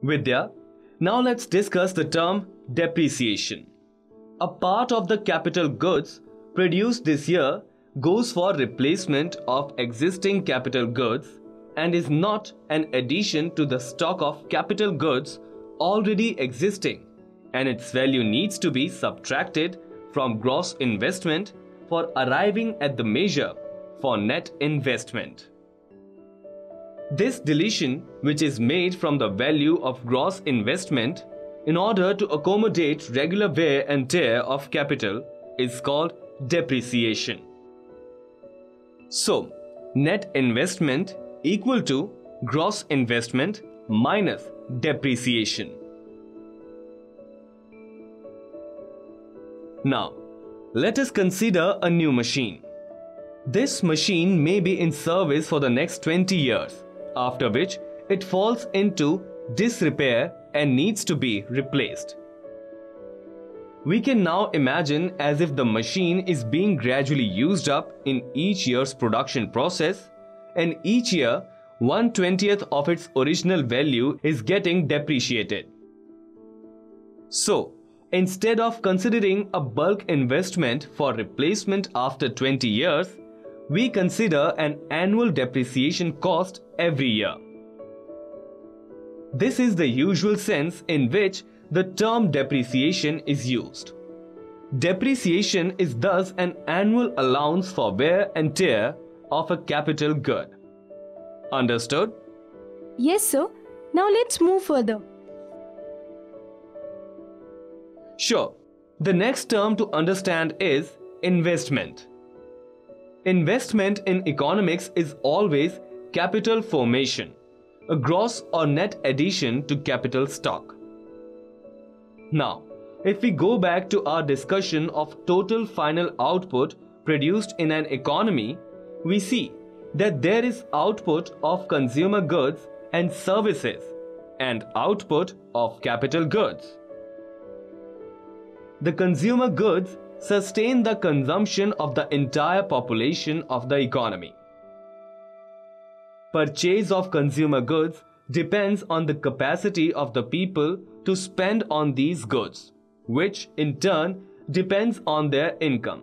Vidya, now let's discuss the term depreciation. A part of the capital goods produced this year goes for replacement of existing capital goods and is not an addition to the stock of capital goods already existing, and its value needs to be subtracted from gross investment for arriving at the measure for net investment. This deletion, which is made from the value of gross investment in order to accommodate regular wear and tear of capital, is called depreciation. So, net investment equal to gross investment minus depreciation. Now, let us consider a new machine. This machine may be in service for the next 20 years, after which it falls into disrepair and needs to be replaced. We can now imagine as if the machine is being gradually used up in each year's production process, and each year 1/20th of its original value is getting depreciated. So, instead of considering a bulk investment for replacement after 20 years, we consider an annual depreciation cost every year. This is the usual sense in which the term depreciation is used. Depreciation is thus an annual allowance for wear and tear of a capital good. Understood? Yes, sir. Now let's move further. Sure. The next term to understand is investment. Investment in economics is always capital formation, a gross or net addition to capital stock. Now, if we go back to our discussion of total final output produced in an economy, we see that there is output of consumer goods and services and output of capital goods. The consumer goods sustain the consumption of the entire population of the economy. Purchase of consumer goods depends on the capacity of the people to spend on these goods, which in turn depends on their income.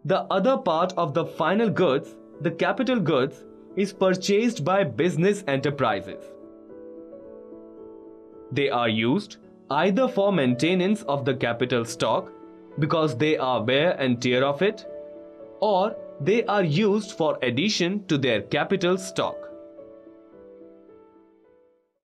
The other part of the final goods, the capital goods, is purchased by business enterprises. They are used either for maintenance of the capital stock because they are wear and tear of it, or they are used for addition to their capital stock.